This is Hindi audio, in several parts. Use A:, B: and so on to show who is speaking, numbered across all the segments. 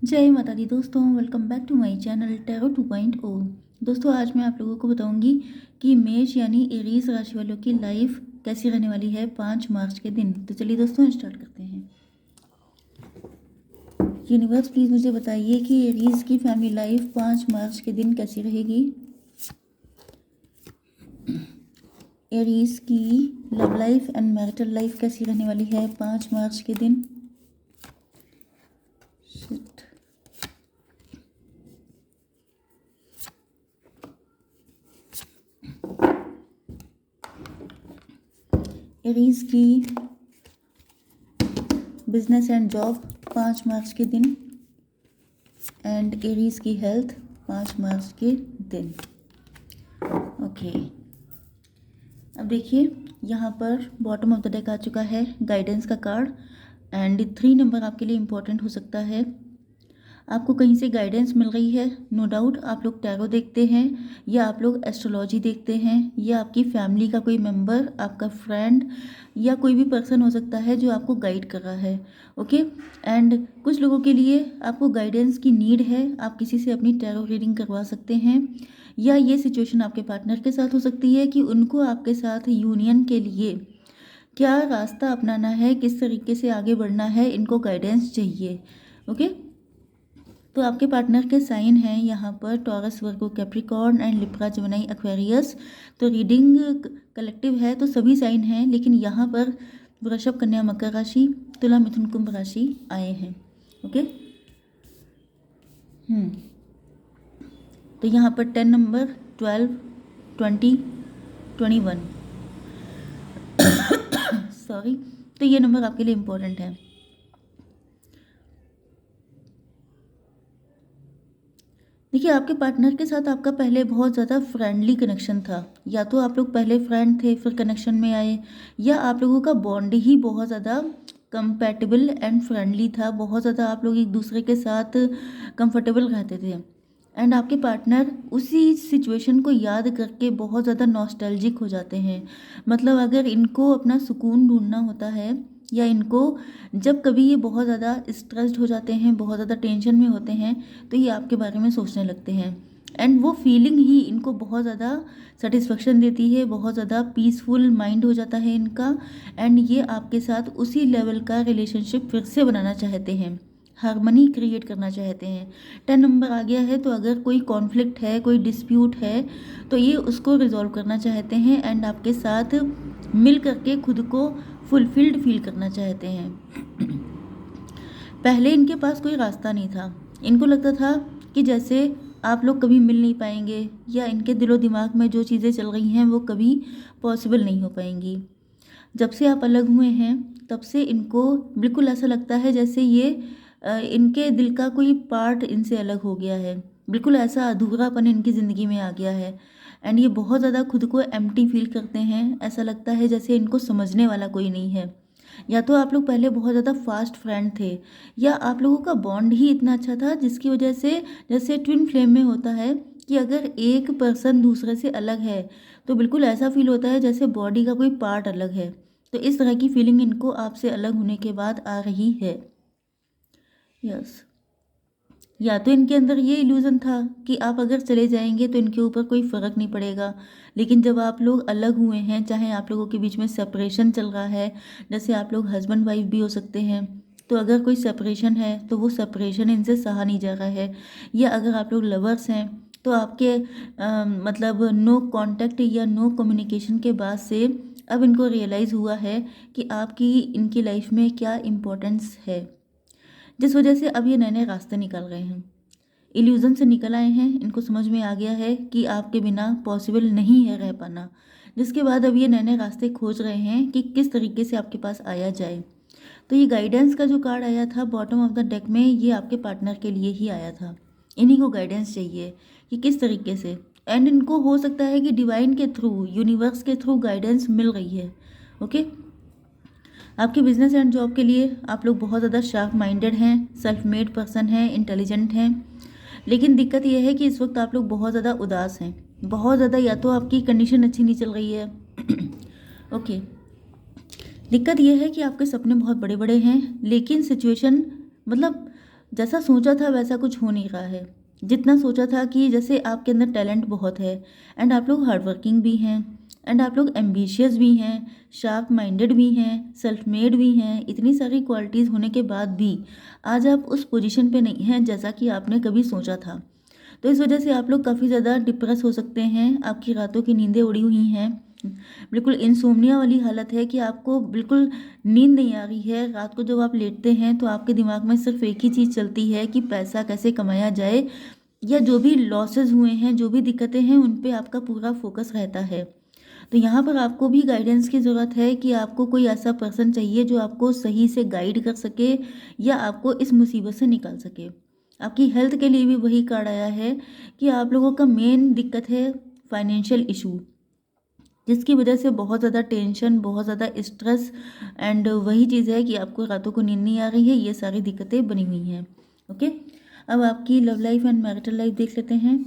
A: जय माता दी दोस्तों, welcome back to my channel tarot 2.0। दोस्तों, आज मैं आप लोगों को बताऊंगी कि मेष यानी एरीज राशि वालों की लाइफ कैसी रहने वाली है 5 मार्च के दिन। तो चलिए दोस्तों स्टार्ट करते हैं। यूनिवर्स प्लीज़ मुझे बताइए कि एरीज की फैमिली लाइफ 5 मार्च के दिन कैसी रहेगी। एरीज की love life and marital life कैसी रहने वाली है 5 मार्च के दिन। एरीज की बिजनेस एंड जॉब 5 मार्च के दिन एंड एरीज की हेल्थ 5 मार्च के दिन। ओके, अब देखिए यहाँ पर बॉटम ऑफ द डेक आ चुका है गाइडेंस का कार्ड एंड 3 नंबर आपके लिए इम्पोर्टेंट हो सकता है। आपको कहीं से गाइडेंस मिल रही है, नो डाउट आप लोग टैरो देखते हैं या आप लोग एस्ट्रोलॉजी देखते हैं या आपकी फैमिली का कोई मेंबर, आपका फ्रेंड या कोई भी पर्सन हो सकता है जो आपको गाइड कर रहा है। ओके, एंड कुछ लोगों के लिए आपको गाइडेंस की नीड है, आप किसी से अपनी टैरो रीडिंग करवा सकते हैं या ये सिचुएशन आपके पार्टनर के साथ हो सकती है कि उनको आपके साथ यूनियन के लिए क्या रास्ता अपनाना है, किस तरीके से आगे बढ़ना है, इनको गाइडेंस चाहिए। ओके, तो आपके पार्टनर के साइन हैं यहाँ पर taurus, Virgo, Capricorn and Libra, Gemini, Aquarius. तो रीडिंग कलेक्टिव है तो सभी साइन हैं, लेकिन यहाँ पर वृषभ, कन्या, मकर राशि, तुला, मिथुन, कुंभ राशि आए हैं। ओके, तो यहाँ पर 10 नंबर, 12, 20, 21 सॉरी, तो ये नंबर आपके लिए इम्पोर्टेंट है। देखिए, आपके पार्टनर के साथ आपका पहले बहुत ज़्यादा फ्रेंडली कनेक्शन था, या तो आप लोग पहले फ्रेंड थे फिर कनेक्शन में आए, या आप लोगों का बॉन्ड ही बहुत ज़्यादा कंपैटिबल एंड फ्रेंडली था, बहुत ज़्यादा आप लोग एक दूसरे के साथ कंफर्टेबल रहते थे। एंड आपके पार्टनर उसी सिचुएशन को याद करके बहुत ज़्यादा नॉस्टैल्जिक हो जाते हैं। मतलब अगर इनको अपना सुकून ढूंढना होता है या इनको जब कभी ये बहुत ज़्यादा स्ट्रेस्ड हो जाते हैं, बहुत ज़्यादा टेंशन में होते हैं, तो ये आपके बारे में सोचने लगते हैं एंड वो फीलिंग ही इनको बहुत ज़्यादा सेटिस्फेक्शन देती है, बहुत ज़्यादा पीसफुल माइंड हो जाता है इनका एंड ये आपके साथ उसी लेवल का रिलेशनशिप फिर से बनाना चाहते हैं, हार्मनी क्रिएट करना चाहते हैं। 10 नंबर आ गया है तो अगर कोई कॉन्फ्लिक्ट है, कोई डिस्प्यूट है, तो ये उसको रिजॉल्व करना चाहते हैं एंड आपके साथ मिल करके खुद को फुलफिल्ड फील करना चाहते हैं। पहले इनके पास कोई रास्ता नहीं था, इनको लगता था कि जैसे आप लोग कभी मिल नहीं पाएंगे या इनके दिलो दिमाग में जो चीज़ें चल रही हैं वो कभी पॉसिबल नहीं हो पाएंगी। जब से आप अलग हुए हैं तब से इनको बिल्कुल ऐसा लगता है जैसे ये इनके दिल का कोई पार्ट इनसे अलग हो गया है, बिल्कुल ऐसा अधूरापन इनकी ज़िंदगी में आ गया है एंड ये बहुत ज़्यादा खुद को एम्प्टी फील करते हैं। ऐसा लगता है जैसे इनको समझने वाला कोई नहीं है, या तो आप लोग पहले बहुत ज़्यादा फास्ट फ्रेंड थे या आप लोगों का बॉन्ड ही इतना अच्छा था जिसकी वजह से, जैसे ट्विन फ्लेम में होता है कि अगर एक पर्सन दूसरे से अलग है तो बिल्कुल ऐसा फील होता है जैसे बॉडी का कोई पार्ट अलग है। तो इस तरह की फीलिंग इनको आपसे अलग होने के बाद आ रही है। यस, या तो इनके अंदर ये इल्यूज़न था कि आप अगर चले जाएंगे तो इनके ऊपर कोई फ़र्क नहीं पड़ेगा, लेकिन जब आप लोग अलग हुए हैं, चाहे आप लोगों के बीच में सेपरेशन चल रहा है, जैसे आप लोग हस्बैंड वाइफ भी हो सकते हैं, तो अगर कोई सेपरेशन है तो वो सेपरेशन इनसे सहा नहीं जा रहा है, या अगर आप लोग लवर्स हैं तो आपके मतलब नो कांटेक्ट या नो कम्युनिकेशन के बाद से अब इनको रियलाइज़ हुआ है कि आपकी इनकी लाइफ में क्या इम्पोर्टेंस है, जिस वजह से अब ये नए नए रास्ते निकल रहे हैं, इल्यूज़न से निकल आए हैं। इनको समझ में आ गया है कि आपके बिना पॉसिबल नहीं है रह पाना, जिसके बाद अब ये नए नए रास्ते खोज रहे हैं कि किस तरीके से आपके पास आया जाए। तो ये गाइडेंस का जो कार्ड आया था बॉटम ऑफ द डेक में, ये आपके पार्टनर के लिए ही आया था। इन्हीं को गाइडेंस चाहिए कि किस तरीके से, एंड इनको हो सकता है कि डिवाइन के थ्रू, यूनिवर्स के थ्रू गाइडेंस मिल रही है। ओके, आपके बिजनेस एंड जॉब के लिए आप लोग बहुत ज़्यादा शार्प माइंडेड हैं, सेल्फ मेड पर्सन हैं, इंटेलिजेंट हैं, लेकिन दिक्कत यह है कि इस वक्त आप लोग बहुत ज़्यादा उदास हैं, बहुत ज़्यादा, या तो आपकी कंडीशन अच्छी नहीं चल रही है। ओके, दिक्कत यह है कि आपके सपने बहुत बड़े बड़े हैं, लेकिन सिचुएशन मतलब जैसा सोचा था वैसा कुछ हो नहीं रहा है। जितना सोचा था कि जैसे आपके अंदर टैलेंट बहुत है, एंड आप लोग हार्ड वर्किंग भी हैं, एंड आप लोग एम्बिशियस भी हैं, शार्प माइंडेड भी हैं, सेल्फ मेड भी हैं, इतनी सारी क्वालिटीज़ होने के बाद भी आज आप उस पोजीशन पे नहीं हैं जैसा कि आपने कभी सोचा था। तो इस वजह से आप लोग काफ़ी ज़्यादा डिप्रेस हो सकते हैं, आपकी रातों की नींदें उड़ी हुई हैं, बिल्कुल इंसोम्निया वाली हालत है कि आपको बिल्कुल नींद नहीं आ रही है। रात को जब आप लेटते हैं तो आपके दिमाग में सिर्फ एक ही चीज़ चलती है कि पैसा कैसे कमाया जाए, या जो भी लॉसेस हुए हैं, जो भी दिक्कतें हैं, उन पे आपका पूरा फोकस रहता है। तो यहाँ पर आपको भी गाइडेंस की ज़रूरत है कि आपको कोई ऐसा पर्सन चाहिए जो आपको सही से गाइड कर सके या आपको इस मुसीबत से निकाल सके। आपकी हेल्थ के लिए भी वही कार्ड आया है कि आप लोगों का मेन दिक्कत है फाइनेंशियल इशू, जिसकी वजह से बहुत ज़्यादा टेंशन, बहुत ज़्यादा स्ट्रेस, एंड वही चीज़ है कि आपको रातों को नींद नहीं आ रही है, ये सारी दिक्कतें बनी हुई हैं। ओके, अब आपकी love life and marital life देख लेते हैं।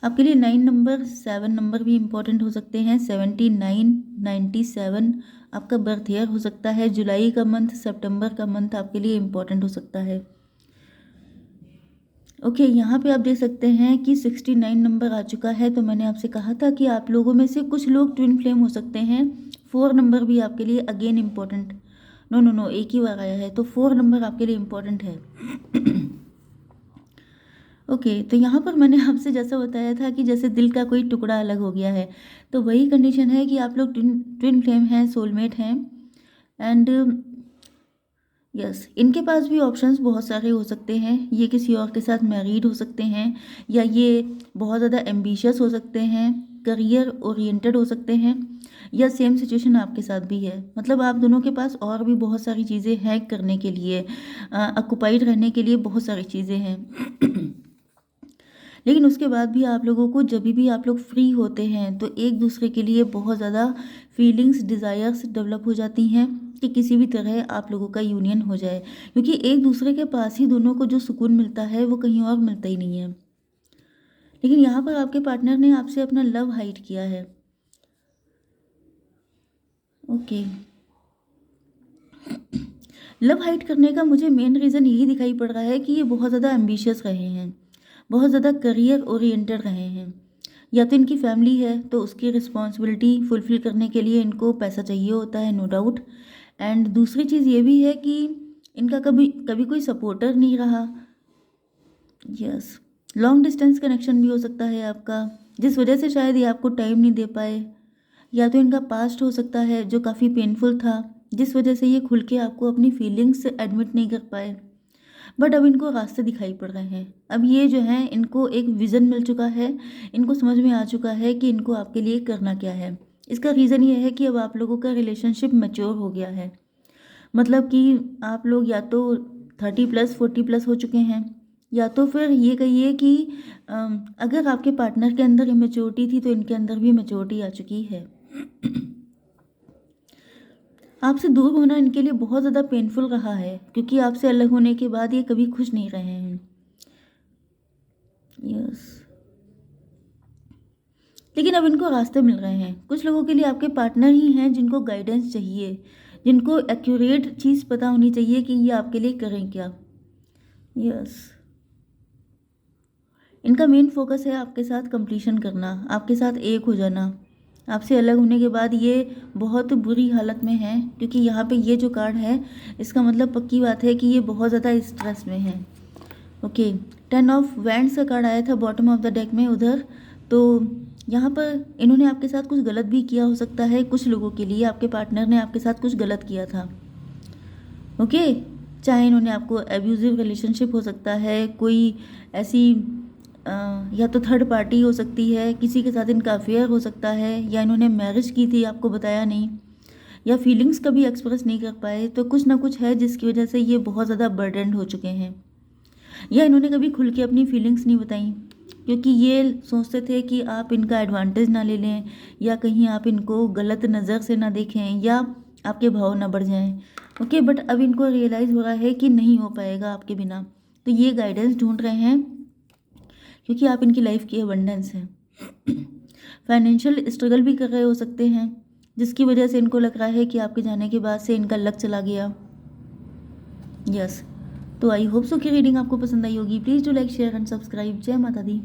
A: आपके लिए 9 नंबर, 7 नंबर भी इम्पॉर्टेंट हो सकते हैं। 79, 97 आपका बर्थ ईयर हो सकता है। जुलाई का मंथ, सितंबर का मंथ आपके लिए इम्पॉर्टेंट हो सकता है। ओके, यहाँ पे आप देख सकते हैं कि 69 नंबर आ चुका है। तो मैंने आपसे कहा था कि आप लोगों में से कुछ लोग ट्विन फ्लेम हो सकते हैं। 4 नंबर भी आपके लिए again important, no no no, एक ही बार आया है, तो 4 नंबर आपके लिए इम्पॉर्टेंट है। ओके, तो यहाँ पर मैंने आपसे जैसा बताया था कि जैसे दिल का कोई टुकड़ा अलग हो गया है, तो वही कंडीशन है कि आप लोग ट्विन फ्लेम हैं, सोलमेट हैं, एंड यस, इनके पास भी ऑप्शंस बहुत सारे हो सकते हैं। ये किसी और के साथ मैरिड हो सकते हैं, या ये बहुत ज़्यादा एम्बिशियस हो सकते हैं, करियर ओरिएंटेड हो सकते हैं, या सेम सिचुएशन आपके साथ भी है। मतलब आप दोनों के पास और भी बहुत सारी चीज़ें हैं करने के लिए, ऑक्युपाइड रहने के लिए बहुत सारी चीज़ें हैं। लेकिन उसके बाद भी आप लोगों को जब भी आप लोग फ्री होते हैं तो एक दूसरे के लिए बहुत ज़्यादा फीलिंग्स, डिज़ायर्स डेवलप हो जाती हैं कि किसी भी तरह आप लोगों का यूनियन हो जाए, क्योंकि एक दूसरे के पास ही दोनों को जो सुकून मिलता है वो कहीं और मिलता ही नहीं है। लेकिन यहाँ पर आपके पार्टनर ने आपसे अपना लव हाइड किया है। ओके, लव हाइड करने का मुझे मेन रीज़न यही दिखाई पड़ रहा है कि ये बहुत ज़्यादा एम्बिशियस रहे हैं, बहुत ज़्यादा करियर ओरिएंटेड रहे हैं। या तो इनकी फैमिली है तो उसकी रिस्पॉन्सिबिलिटी फुलफिल करने के लिए इनको पैसा चाहिए होता है, नो डाउट। एंड दूसरी चीज़ ये भी है कि इनका कभी कभी कोई सपोर्टर नहीं रहा। यस, लॉन्ग डिस्टेंस कनेक्शन भी हो सकता है आपका, जिस वजह से शायद ये आपको टाइम नहीं दे पाए। या तो इनका पास्ट हो सकता है जो काफ़ी पेनफुल था, जिस वजह से ये खुल के आपको अपनी फीलिंग्स एडमिट नहीं कर पाए। बट अब इनको रास्ते दिखाई पड़ रहे हैं। अब ये जो है, इनको एक विज़न मिल चुका है, इनको समझ में आ चुका है कि इनको आपके लिए करना क्या है। इसका रीज़न ये है कि अब आप लोगों का रिलेशनशिप मैच्योर हो गया है। मतलब कि आप लोग या तो 30+, 40+ हो चुके हैं, या तो फिर ये कहिए कि अगर आपके पार्टनर के अंदर इमेच्योरिटी थी तो इनके अंदर भी मैच्योरिटी आ चुकी है। आपसे दूर होना इनके लिए बहुत ज़्यादा पेनफुल रहा है, क्योंकि आपसे अलग होने के बाद ये कभी खुश नहीं रहे हैं। यस, लेकिन अब इनको रास्ते मिल रहे हैं। कुछ लोगों के लिए आपके पार्टनर ही हैं जिनको गाइडेंस चाहिए, जिनको एक्यूरेट चीज़ पता होनी चाहिए कि ये आपके लिए करें क्या। यस, इनका मेन फोकस है आपके साथ कंप्लीशन करना, आपके साथ एक हो जाना। आपसे अलग होने के बाद ये बहुत बुरी हालत में है, क्योंकि यहाँ पे ये जो कार्ड है इसका मतलब पक्की बात है कि ये बहुत ज़्यादा स्ट्रेस में है। ओके, 10 ऑफ वैंड्स का कार्ड आया था बॉटम ऑफ द डेक में उधर। तो यहाँ पर इन्होंने आपके साथ कुछ गलत भी किया हो सकता है। कुछ लोगों के लिए आपके पार्टनर ने आपके साथ कुछ गलत किया था। ओके, चाहे इन्होंने आपको एब्यूजिव रिलेशनशिप हो सकता है, कोई ऐसी या तो थर्ड पार्टी हो सकती है, किसी के साथ इनका अफेयर हो सकता है, या इन्होंने मैरिज की थी आपको बताया नहीं, या फीलिंग्स कभी एक्सप्रेस नहीं कर पाए। तो कुछ ना कुछ है जिसकी वजह से ये बहुत ज़्यादा बर्डनड हो चुके हैं, या इन्होंने कभी खुल के अपनी फीलिंग्स नहीं बताई, क्योंकि ये सोचते थे कि आप इनका एडवांटेज ना ले लें, या कहीं आप इनको गलत नज़र से ना देखें, या आपके भाव ना बढ़ जाएं। ओके, बट अब इनको रियलाइज़ हो रहा है कि नहीं हो पाएगा आपके बिना, तो ये गाइडेंस ढूंढ रहे हैं, क्योंकि आप इनकी लाइफ की अबंडेंस हैं। फाइनेंशियल स्ट्रगल भी कर रहे हो सकते हैं, जिसकी वजह से इनको लग रहा है कि आपके जाने के बाद से इनका लक चला गया। यस, तो आई होप सो कि रीडिंग आपको पसंद आई होगी। Please do like share and subscribe. जय माता दी।